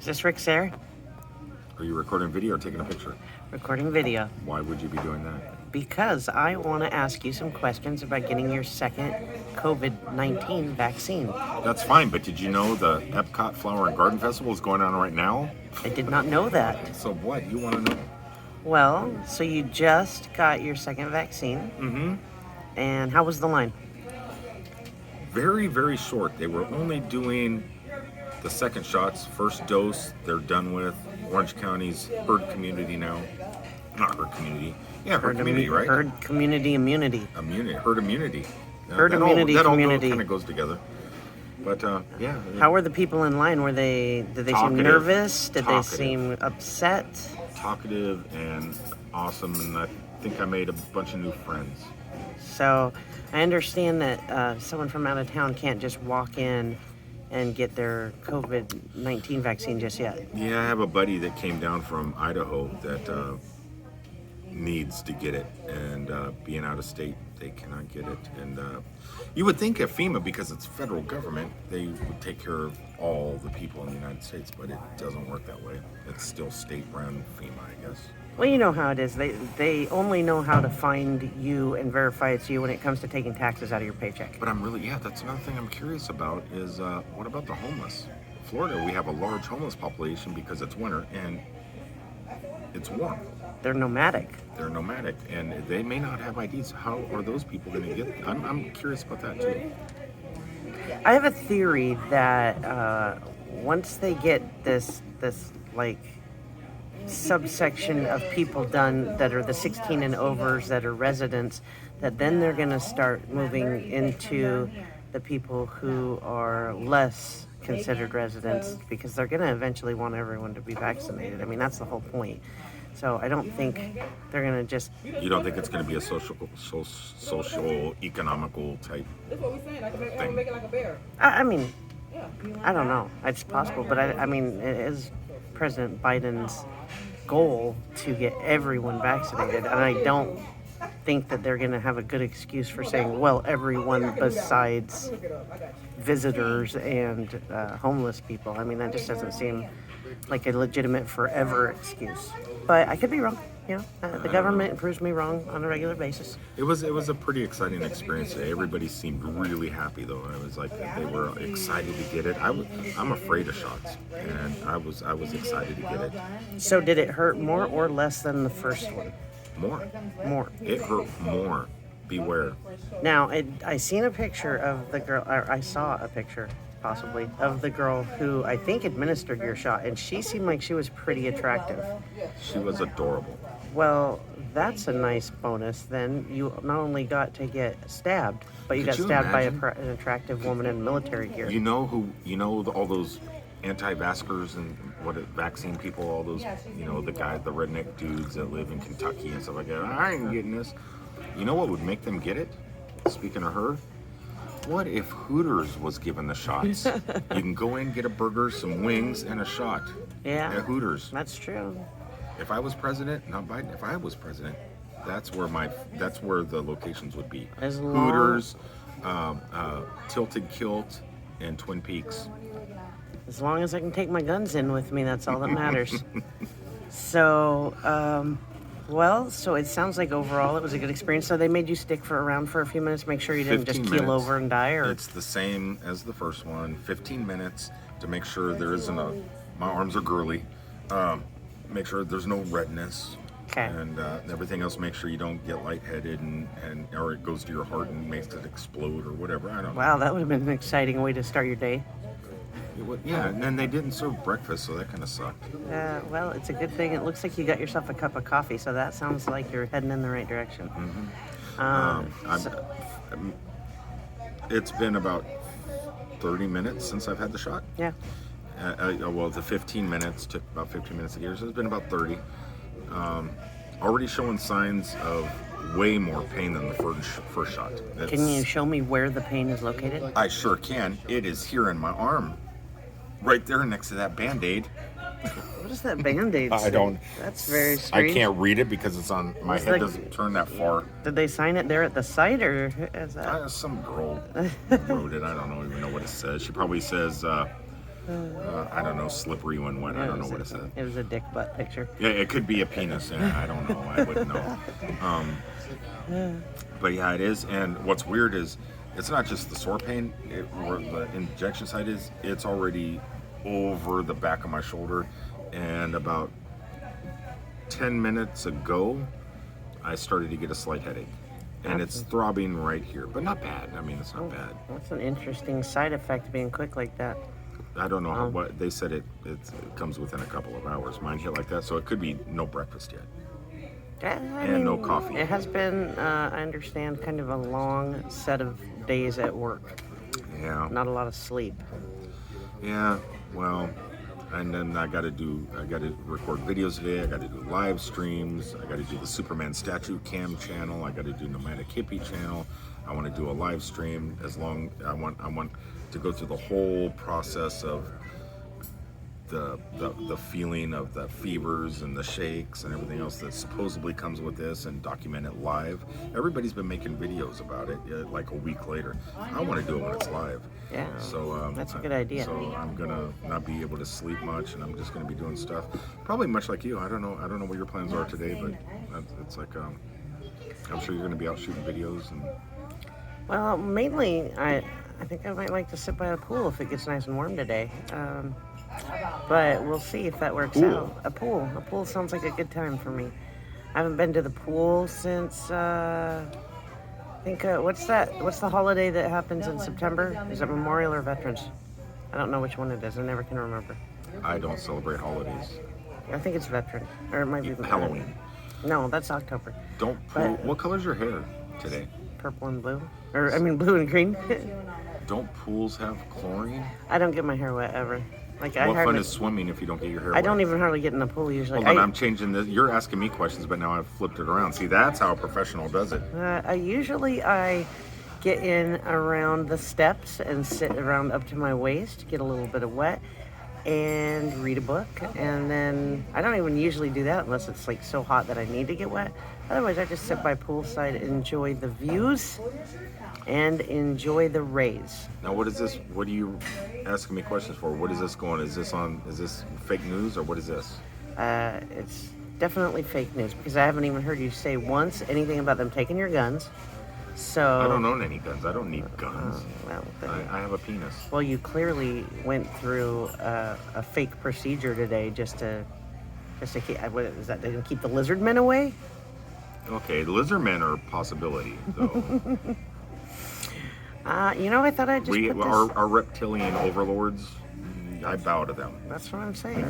Is this Rick Sayre? Are you recording video or taking a picture? Recording video. Why would you be doing that? Because I want to ask you some questions about getting your second COVID-19 vaccine. That's fine, but did you know the Epcot Flower and Garden Festival is going on right now? I did not know that. So what? You want to know? Well, so you just got your second vaccine. Mm-hmm. And how was the line? Very, very short. They were only doing the second shots. First dose, they're done with. Orange County's herd community now. Not herd community. Yeah, herd community, right? Herd community immunity. Herd immunity. Herd immunity that community. All kind of goes together. But, yeah. How were the people in line? Did they seem nervous? Did they seem upset? Talkative and awesome, and I think I made a bunch of new friends. So, I understand that someone from out of town can't just walk in and get their COVID-19 vaccine just yet. Yeah, I have a buddy that came down from Idaho that needs to get it, and being out of state, they cannot get it. And you would think if FEMA, because it's federal government, they would take care of all the people in the United States, but it doesn't work that way. It's still state-run FEMA, I guess. Well, you know how it is. They only know how to find you and verify it's you when it comes to taking taxes out of your paycheck. But that's another thing I'm curious about is what about the homeless? Florida, we have a large homeless population because it's winter and it's warm. They're nomadic. And they may not have IDs. How are those people going to get? I'm curious about that too. I have a theory that once they get this like subsection of people done that are the 16 and overs that are residents, that then they're going to start moving into the people who are less considered residents, because they're going to eventually want everyone to be vaccinated. I mean, that's the whole point. So I don't think they're going to just... You don't think it's going to be a social, economical type thing? I mean, I don't know. It's possible, but I mean, it is President Biden's goal to get everyone vaccinated, and I don't think that they're going to have a good excuse for saying, well, everyone besides visitors and homeless people. I mean, that just doesn't seem like a legitimate forever excuse. But I could be wrong. The government proves me wrong on a regular basis. It was a pretty exciting experience today. Everybody seemed really happy, though. It was like they were excited to get it. I'm afraid of shots, and I was excited to get it. So did it hurt more or less than the first one? More. It hurt more. Beware. Now, I seen a picture of the girl, or I saw a picture, possibly, of the girl who I think administered your shot, and she seemed like she was pretty attractive. She was adorable. Well, that's a nice bonus. Then you not only got to get stabbed, but you got stabbed by an attractive woman in military gear. All those anti-vaxxers and vaccine people, all those, the redneck dudes that live in Kentucky and stuff like that. I ain't getting this. You know what would make them get it? Speaking of her, what if Hooters was given the shots? You can go in, get a burger, some wings, and a shot. Yeah. At Hooters. That's true. If I was president, not Biden, if I was president, that's where the locations would be. Hooters, Tilted Kilt, and Twin Peaks. As long as I can take my guns in with me, that's all that matters. So it sounds like overall it was a good experience. So they made you stick around for a few minutes, make sure you didn't just keel over and die? Or it's the same as the first one, 15 minutes to make sure there isn't my arms are girly. Make sure there's no redness. Okay. And everything else, make sure you don't get lightheaded or it goes to your heart and makes it explode or whatever. I don't know. Wow, that would have been an exciting way to start your day. Yeah, and then they didn't serve breakfast, so that kind of sucked. Well, it's a good thing. It looks like you got yourself a cup of coffee, so that sounds like you're heading in the right direction. Mm-hmm. It's been about 30 minutes since I've had the shot. Yeah. The 15 minutes took about 15 minutes to get here, so it's been about 30. Already showing signs of way more pain than the first shot. Can you show me where the pain is located? I sure can. It is here in my arm. Right there next to that Band-Aid. What is that Band-Aid? I don't... That's very strange. I can't read it because it's on... My head doesn't turn that far. Did they sign it there at the site, or is that... Some girl wrote it. I don't even know what it says. She probably says, I don't know, slippery when wet. I don't know what it said. It was a dick butt picture. Yeah, it could be a penis. Yeah, I don't know. I wouldn't know. But yeah, it is. And what's weird is it's not just the sore pain. Where the injection site is, it's already over the back of my shoulder. And about 10 minutes ago, I started to get a slight headache. And it's throbbing right here, but not bad. I mean, it's not bad. That's an interesting side effect being quick like that. I don't know what they said. It comes within a couple of hours. Mine hit like that, so it could be no breakfast yet. I mean, no coffee. It has been, I understand, kind of a long set of days at work. Yeah. Not a lot of sleep. Yeah. Well, and then I got to record videos today. I got to do live streams. I got to do the Superman statue cam channel. I got to do nomadic hippie channel. I want to do a live stream. I want to go through the whole process of the feeling of the fevers and the shakes and everything else that supposedly comes with this, and document it live. Everybody's been making videos about it like a week later. I want to do it when it's live. Yeah. So that's a good idea. So I'm gonna not be able to sleep much, and I'm just gonna be doing stuff, probably much like you. I don't know what your plans are today, but it's like I'm sure you're gonna be out shooting videos and. Well, mainly I think I might like to sit by the pool if it gets nice and warm today. But we'll see if that works out. A pool sounds like a good time for me. I haven't been to the pool since I think what's the holiday that happens in September? Is it Memorial or Veterans? I don't know which one it is. I never can remember. I don't celebrate holidays. I think it's Veteran, or it might be Halloween. No, that's October. What color's your hair today? Purple and blue, blue and green. Don't pools have chlorine? I don't get my hair wet ever. Like what fun is swimming if you don't get your hair wet? I don't even hardly get in the pool usually. Hold on, I'm changing this. You're asking me questions, but now I've flipped it around. See, that's how a professional does it. I get in around the steps and sit around up to my waist, get a little bit of wet, and read a book. And then I don't even usually do that unless it's like so hot that I need to get wet. Otherwise, I just sit by poolside, enjoy the views, and enjoy the rays. Now, what is this? What are you asking me questions for? What is this going? Is this fake news or what is this? It's definitely fake news because I haven't even heard you say once anything about them taking your guns. So I don't own any guns. I don't need guns. I have a penis. Well, you clearly went through a fake procedure today just to keep. What is that? To keep the lizard men away? Okay, the lizard men are a possibility, though. I thought I'd just put this... Our reptilian overlords, I bow to them. That's what I'm saying.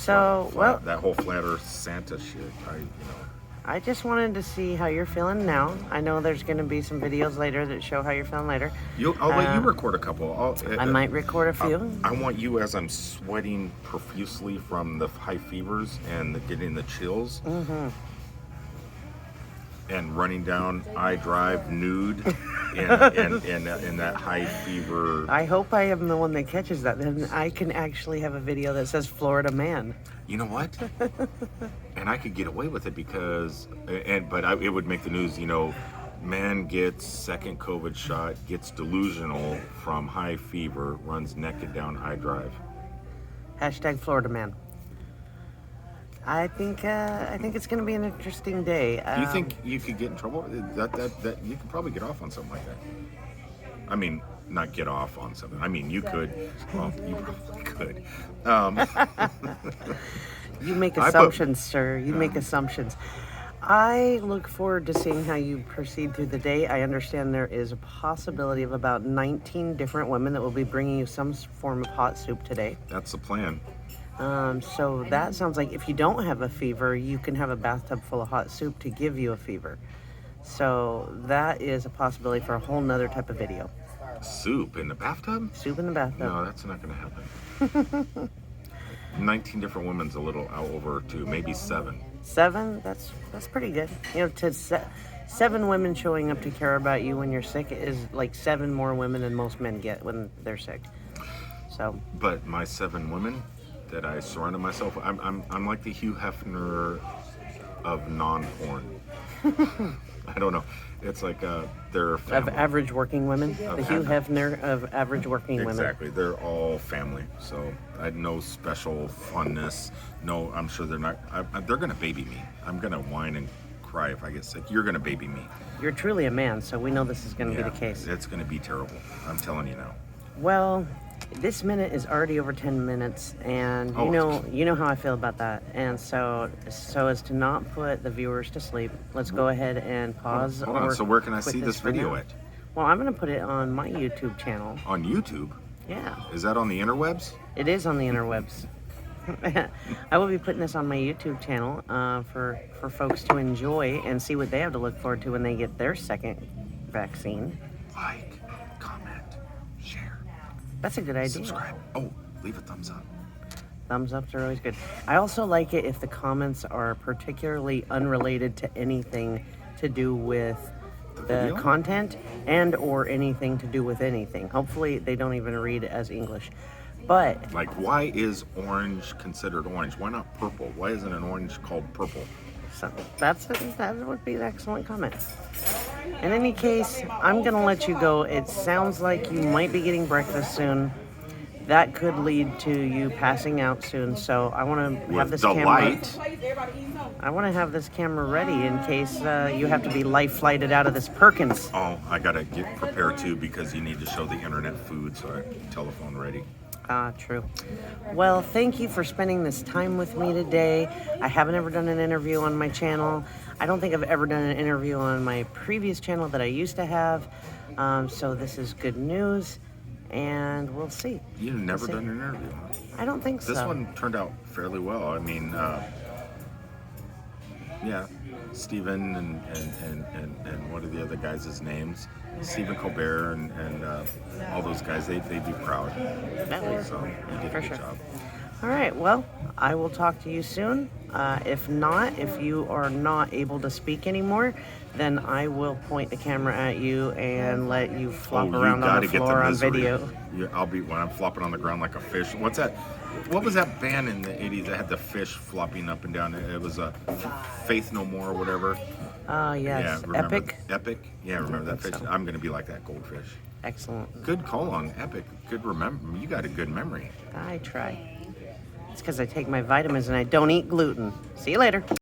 That whole flat Earth Santa shit, I just wanted to see how you're feeling now. I know there's going to be some videos later that show how you're feeling later. I'll let you record a couple. I might record a few. I want you, as I'm sweating profusely from the high fevers and getting the chills, and running down I-Drive nude in that high fever. I hope I am the one that catches that. Then I can actually have a video that says Florida man. You know what? And I could get away with it because, it would make the news. Man gets second COVID shot, gets delusional from high fever, runs naked down I-Drive. Hashtag Florida man. I think it's going to be an interesting day. Do you think you could get in trouble? That you could probably get off on something like that. I mean, not get off on something. I mean, you could. Well, you probably could. You make assumptions, sir. You make assumptions. I look forward to seeing how you proceed through the day. I understand there is a possibility of about 19 different women that will be bringing you some form of hot soup today. That's the plan. So that sounds like if you don't have a fever, you can have a bathtub full of hot soup to give you a fever. So that is a possibility for a whole nother type of video. Soup in the bathtub? Soup in the bathtub. No, that's not going to happen. 19 different women's a little out over 2, maybe 7. 7? That's pretty good. To 7 women showing up to care about you when you're sick is like 7 more women than most men get when they're sick. So. But my 7 women that I surrounded myself with, I'm like the Hugh Hefner of non-porn. I don't know. It's like they're Of family. average working women. Of The Hugh average. Hefner of average working women. Exactly. They're all family. So I had no special funness. No, I'm sure they're not. They're going to baby me. I'm going to whine and cry if I get sick. You're going to baby me. You're truly a man, so we know this is going to Yeah, be the case. it's going to be terrible. I'm telling you now. Well, this minute is already over 10 minutes, and Oh, you know how I feel about that. And so as to not put the viewers to sleep, let's go ahead and pause. Hold on. or So where can I quit see this for video now. at? Well, I'm going to put it on my YouTube channel. On YouTube? Yeah, Is that on the interwebs? it is on the interwebs. I will be putting this on my YouTube channel for folks to enjoy and see what they have to look forward to when they get their second vaccine. Like, comment, share, That's a good idea. subscribe. Oh, leave a thumbs up. Thumbs ups are always good. I also like it if the comments are particularly unrelated to anything to do with the video? content and or anything to do with anything. Hopefully they don't even read as English. But Like, why is orange considered orange? Why not purple? Why isn't an orange called purple? so that would be an excellent comment. In any case, I'm gonna let you go. It sounds like you might be getting breakfast soon. That could lead to you passing out soon. So I want to have With this the camera. light. I want to have this camera ready in case you have to be life flighted out of this Perkins. Oh, I gotta get prepared too because you need to show the internet food, so I telephone ready. True. Well, thank you for spending this time with me today. I haven't ever done an interview on my channel. I don't think I've ever done an interview on my previous channel that I used to have. So this is good news, and we'll see. You've never see. done an interview, huh? I don't think so. This one turned out fairly well. I mean, yeah, Stephen and what are the other guys' names? Stephen Colbert and all those guys, they'd be proud. So you did For a good sure. job. All right, well, I will talk to you soon. If not, if you are not able to speak anymore, then I will point the camera at you and let you flop Oh, around you on gotta the get floor the on misery. video. Yeah, I'll be when I'm flopping on the ground like a fish. What's that? What was that band in the 80s that had the fish flopping up and down? It was a Faith No More or whatever. Yes, remember Epic. Epic? Yeah, remember that fish? so. I'm gonna be like that goldfish. Excellent. Good call on Epic. Good remember. You got a good memory. I try. It's because I take my vitamins and I don't eat gluten. See you later.